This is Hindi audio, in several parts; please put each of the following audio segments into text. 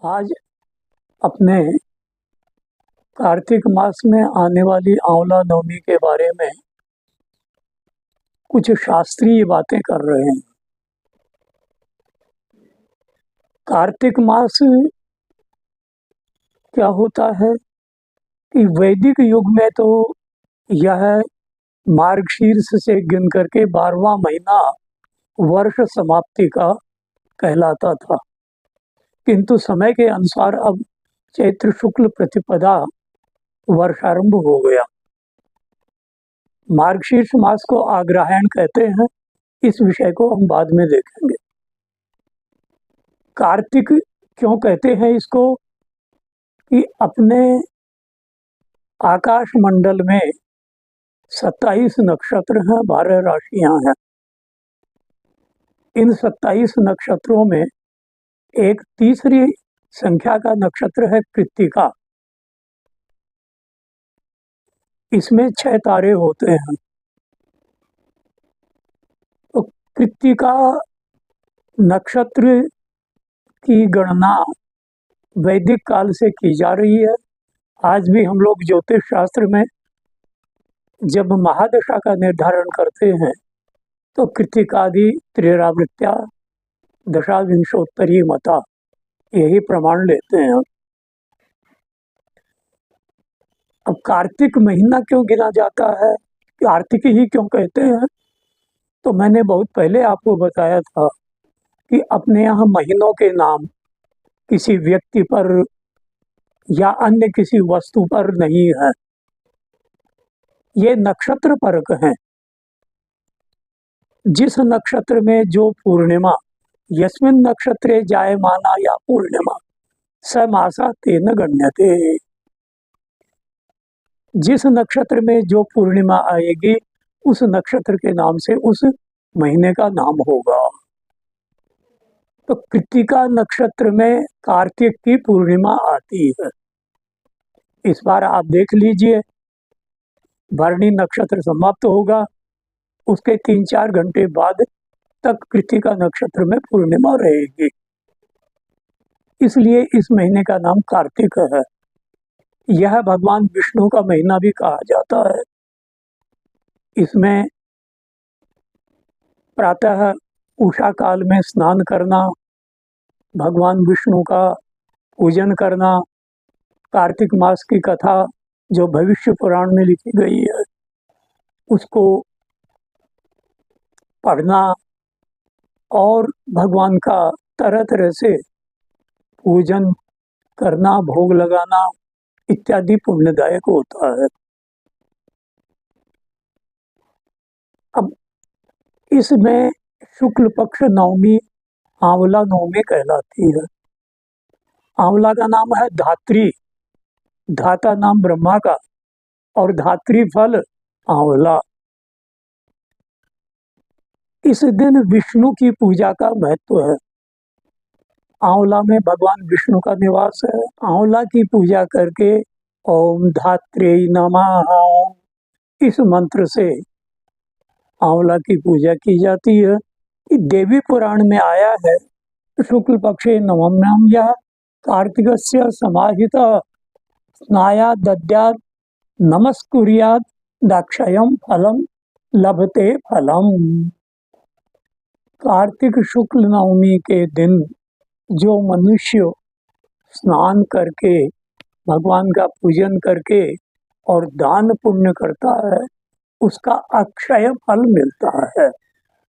आज अपने कार्तिक मास में आने वाली आंवला नवमी के बारे में कुछ शास्त्रीय बातें कर रहे हैं। कार्तिक मास क्या होता है कि वैदिक युग में तो यह मार्गशीर्ष से गिन करके 12वां महीना वर्ष समाप्ति का कहलाता था, किंतु समय के अनुसार अब चैत्र शुक्ल प्रतिपदा वर्षारंभ हो गया। मार्गशीर्ष मास को आग्रहायण कहते हैं। इस विषय को हम बाद में देखेंगे। कार्तिक क्यों कहते हैं इसको कि अपने आकाश मंडल में 27 नक्षत्र हैं, 12 राशियां हैं। इन 27 नक्षत्रों में एक तीसरी संख्या का नक्षत्र है कृत्तिका। इसमें 6 तारे होते हैं। तो कृत्तिका नक्षत्र की गणना वैदिक काल से की जा रही है। आज भी हम लोग ज्योतिष शास्त्र में जब महादशा का निर्धारण करते हैं तो कृत्तिकादि त्रिरावृत्या दशाविंशोत्तरी मता यही प्रमाण लेते हैं। अब कार्तिक महीना क्यों गिना जाता है, कार्तिक ही क्यों कहते हैं, तो मैंने बहुत पहले आपको बताया था कि अपने यहाँ महीनों के नाम किसी व्यक्ति पर या अन्य किसी वस्तु पर नहीं है, ये नक्षत्र परक हैं। जिस नक्षत्र में जो पूर्णिमा, यस्मिन् नक्षत्रे जायमाना या पूर्णिमा स मासा तेन गण्यते। जिस नक्षत्र में जो पूर्णिमा आएगी उस नक्षत्र के नाम से उस महीने का नाम होगा। तो कृत्तिका नक्षत्र में कार्तिक की पूर्णिमा आती है। इस बार आप देख लीजिए, भरणी नक्षत्र समाप्त होगा, उसके 3-4 घंटे बाद तक कृत्तिका नक्षत्र में पूर्णिमा रहेगी। इसलिए इस महीने का नाम कार्तिक है। यह भगवान विष्णु का महीना भी कहा जाता है। इसमें प्रातः उषा काल में स्नान करना, भगवान विष्णु का पूजन करना, कार्तिक मास की कथा जो भविष्य पुराण में लिखी गई है उसको पढ़ना और भगवान का तरह तरह से पूजन करना, भोग लगाना इत्यादि पुण्यदायक होता है। अब इसमें शुक्ल पक्ष नवमी आंवला नवमी कहलाती है। आंवला का नाम है धात्री, धाता नाम ब्रह्मा का, और धात्री फल आंवला। इस दिन विष्णु की पूजा का महत्व है। आंवला में भगवान विष्णु का निवास है। आंवला की पूजा करके ओम धात्रे नमः इस मंत्र से आंवला की पूजा की जाती है। देवी पुराण में आया है शुक्ल पक्षे नवम्याम यह कार्तिकस्य समाहिता स्नाया दद्यात् नमस्कुर्यात् दाक्षयम फलम लभते फलम। कार्तिक शुक्ल नवमी के दिन जो मनुष्य स्नान करके भगवान का पूजन करके और दान पुण्य करता है उसका अक्षय फल मिलता है।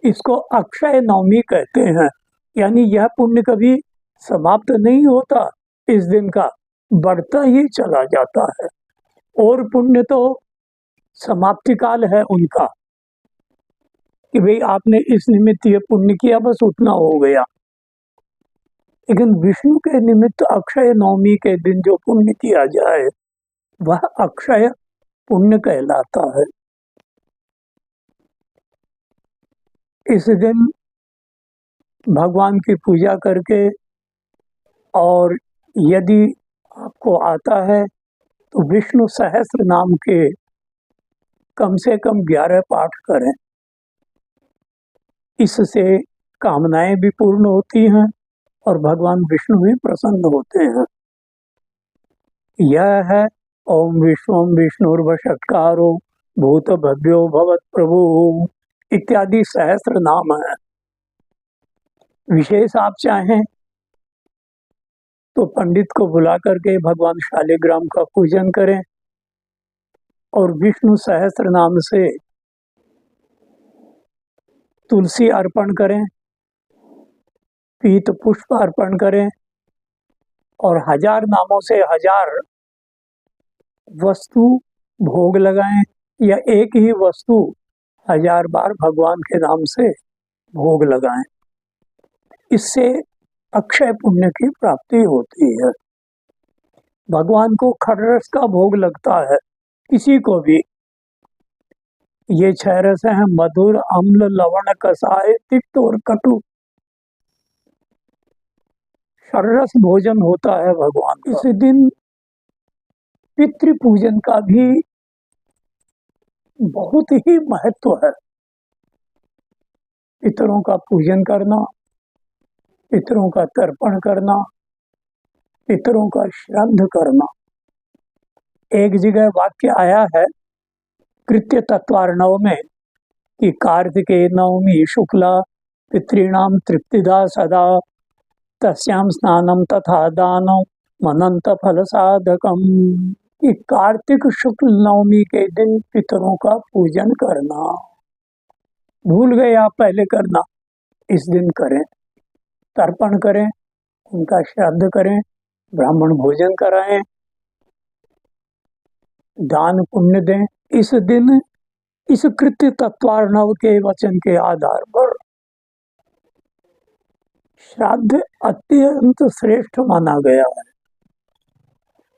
इसको अक्षय नवमी कहते हैं। यानी यह पुण्य कभी समाप्त नहीं होता, इस दिन का बढ़ता ही चला जाता है। और पुण्य तो समाप्ति काल है उनका कि भाई आपने इस निमित्त ये पुण्य किया, बस उतना हो गया। लेकिन विष्णु के निमित्त अक्षय नवमी के दिन जो पुण्य किया जाए वह अक्षय पुण्य कहलाता है। इस दिन भगवान की पूजा करके, और यदि आपको आता है तो विष्णु सहस्त्र नाम के कम से कम 11 पाठ करें। इससे कामनाएं भी पूर्ण होती हैं और भगवान विष्णु भी प्रसन्न होते हैं। यह है ओम विश्वम विष्णुर्वषट्कारो भूत भव्यो भवत प्रभु इत्यादि सहस्त्र नाम है। विशेष आप चाहें तो पंडित को बुला करके भगवान शालिग्राम का पूजन करें और विष्णु सहस्त्र नाम से तुलसी अर्पण करें, पीत पुष्प अर्पण करें और 1000 नामों से 1000 वस्तु भोग लगाएं या एक ही वस्तु 1000 बार भगवान के नाम से भोग लगाएं। इससे अक्षय पुण्य की प्राप्ति होती है। भगवान को खड़रस का भोग लगता है, किसी को भी। ये 6 रस हैं, मधुर, अम्ल, लवण, कसाय, तिक्त और कटु। षड्रस भोजन होता है भगवान का। इस दिन पितृ पूजन का भी बहुत ही महत्व है। पितरों का पूजन करना, पितरों का तर्पण करना, पितरों का श्राद्ध करना। एक जगह वाक्य आया है कृत्य तत्वार्णव में कि कार्तिकेय नवमी शुक्ला पितॄणाम तृप्तिदा सदा तस्याम स्नानम तथा दानम मनंत फल साधकम। कि कार्तिक शुक्ल नवमी के दिन पितरों का पूजन करना। भूल गए आप पहले करना, इस दिन करें, तर्पण करें, उनका श्राद्ध करें, ब्राह्मण भोजन कराएं, दान पुण्य दें। इस दिन इस कृत्य तत्वार्णव के वचन के आधार पर श्राद्ध अत्यंत श्रेष्ठ माना गया है।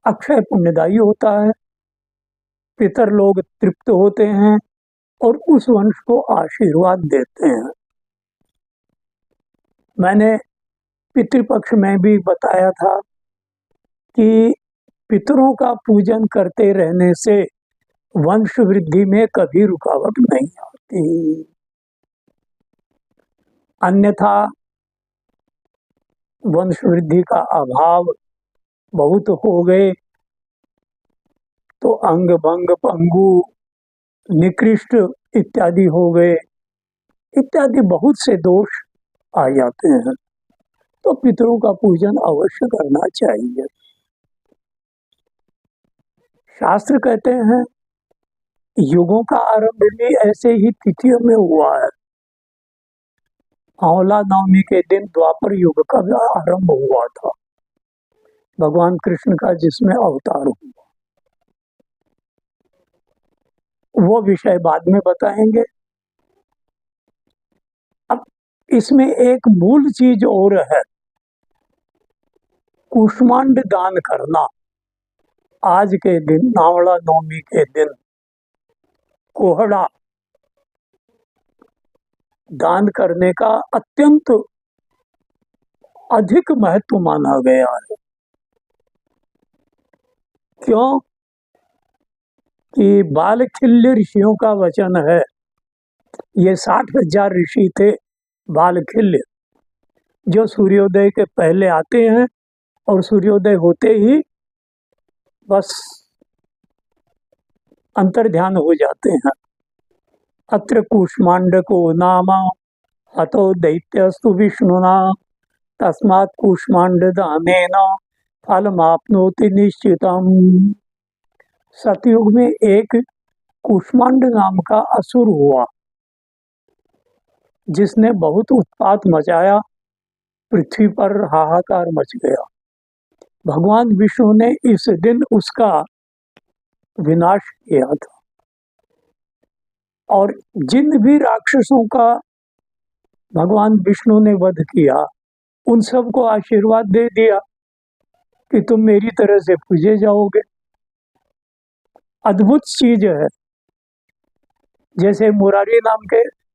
अक्षय पुण्यदायी होता है, पितर लोग तृप्त होते हैं और उस वंश को आशीर्वाद देते हैं। मैंने पितृपक्ष में भी बताया था कि पितरों का पूजन करते रहने से वंश वृद्धि में कभी रुकावट नहीं आती। अन्यथा वंश वृद्धि का अभाव बहुत हो गए तो अंग भंग, पंगु, निकृष्ट इत्यादि हो गए, इत्यादि बहुत से दोष आ जाते हैं। तो पितरों का पूजन अवश्य करना चाहिए। शास्त्र कहते हैं युगों का आरंभ भी ऐसे ही तिथियों में हुआ है। आंवला नवमी के दिन द्वापर युग का आरंभ हुआ था, भगवान कृष्ण का जिसमें अवतार हुआ। वो विषय बाद में बताएंगे। अब इसमें एक मूल चीज और है, कुष्मांड दान करना। आज के दिन आंवला नवमी के दिन कोहड़ा दान करने का अत्यंत अधिक महत्व माना गया है। क्यों? कि बालखिल्य ऋषियों का वचन है। ये 60,000 ऋषि थे बालखिल्य, जो सूर्योदय के पहले आते हैं और सूर्योदय होते ही बस अंतर्ध्यान हो जाते हैं। अत्र कूष्मांडको नाम हतो दैत्यस्तु विष्णुना तस्मात् कूष्मांड दानेन फलमाप्नोति निश्चितम। सतयुग में एक कूष्मांड नाम का असुर हुआ जिसने बहुत उत्पात मचाया, पृथ्वी पर हाहाकार मच गया। भगवान विष्णु ने इस दिन उसका विनाश किया था और जिन भी राक्षसों का भगवान विष्णु ने वध किया उन सबको आशीर्वाद दे दिया कि तुम मेरी तरह से पूजे जाओगे। अद्भुत चीज है। जैसे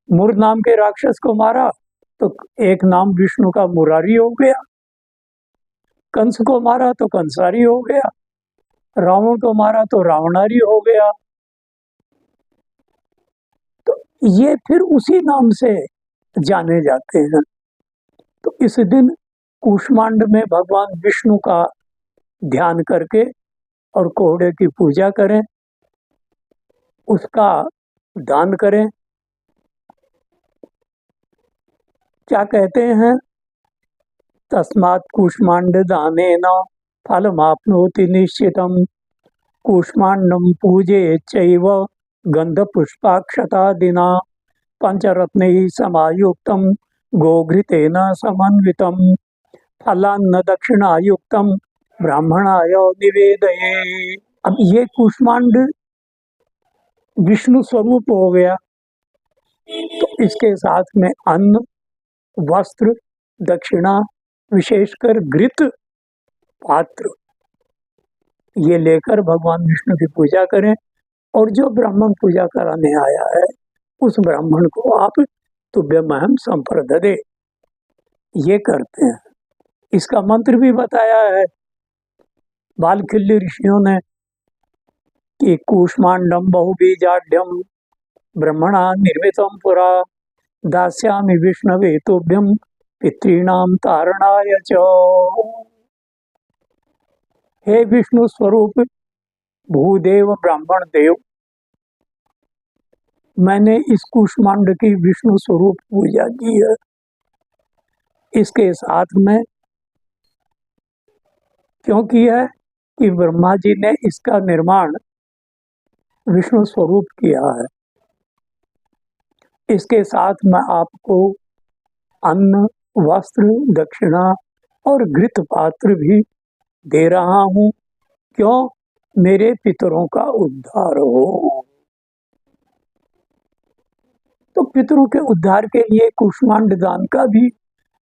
मुर नाम के राक्षस को मारा तो एक नाम विष्णु का मुरारी हो गया, कंस को मारा तो कंसारी हो गया, रावण को मारा तो रावणारी हो गया। तो ये फिर उसी नाम से जाने जाते हैं। तो इस दिन कूष्मांड में भगवान विष्णु का ध्यान करके और कोहड़े की पूजा करें, उसका दान करें। क्या कहते हैं? तस्मात् कूष्मांड दानेन फलमाप्नोति निश्चितम्। कूष्मांडं पूजयेच्चैव गंधपुष्पाक्षतादिना पंचरत्नैः समायुक्तं गोघृतेन समन्वितं फलान्न दक्षिणायुक्तं ब्राह्मणाय निवेदये। अब ये कूष्मांड विष्णु स्वरूप हो गया, तो इसके साथ में अन्न, वस्त्र, दक्षिणा, विशेषकर घृत पात्र, ये लेकर भगवान विष्णु की पूजा करें। और जो ब्राह्मण पूजा कराने आया है उस ब्राह्मण को आप तुभ्यमहं संप्रददे, ये करते हैं। इसका मंत्र भी बताया है बालखिल्य ऋषियों ने कि कूष्मांडम बहुबीजाढ्यम ब्रह्मणा निर्मितम पुरा दास्यामि विष्णवे तुभ्यम पितॄणाम तारणाय च। हे विष्णु स्वरूप भूदेव ब्राह्मण देव, मैंने इस कूष्मांड की विष्णु स्वरूप पूजा की है। इसके साथ में क्यों किया है कि ब्रह्मा जी ने इसका निर्माण विष्णु स्वरूप किया है। इसके साथ मैं आपको अन्न, वस्त्र, दक्षिणा और घृत पात्र भी दे रहा हूं। क्यों? मेरे पितरों का उद्धार हो। तो पितरों के उद्धार के लिए कूष्मांड दान का भी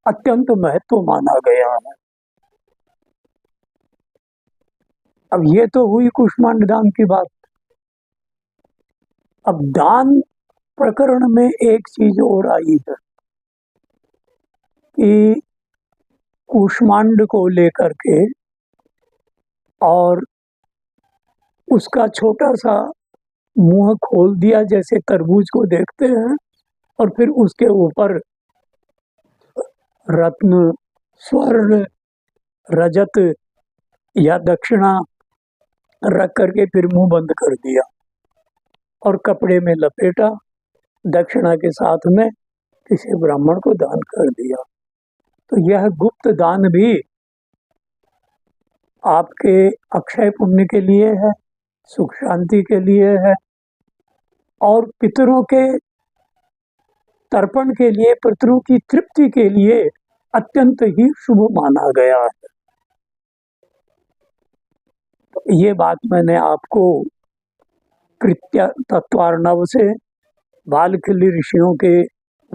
अत्यंत महत्व माना गया है। अब ये तो हुई कूष्मांड दान की बात। अब दान प्रकरण में एक चीज और आई है कि कूष्मांड को लेकर के और उसका छोटा सा मुंह खोल दिया, जैसे तरबूज को देखते हैं, और फिर उसके ऊपर रत्न, स्वर्ण, रजत या दक्षिणा रख करके फिर मुंह बंद कर दिया और कपड़े में लपेटा, दक्षिणा के साथ में किसी ब्राह्मण को दान कर दिया। तो यह गुप्त दान भी आपके अक्षय पुण्य के लिए है, सुख शांति के लिए है और पितरों के तर्पण के लिए, पितरों की तृप्ति के लिए अत्यंत ही शुभ माना गया है। तो ये बात मैंने आपको कृत्य तत्वार्णव से, बालखिल्य ऋषियों के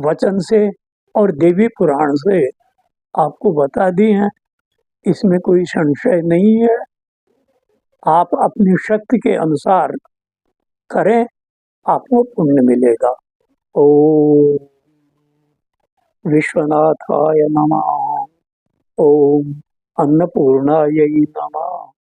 वचन से और देवी पुराण से आपको बता दी हैं। इसमें कोई संशय नहीं है। आप अपनी शक्ति के अनुसार करें, आपको पुण्य मिलेगा। ओम विश्वनाथाय नमः। ओम अन्नपूर्णायै नमः।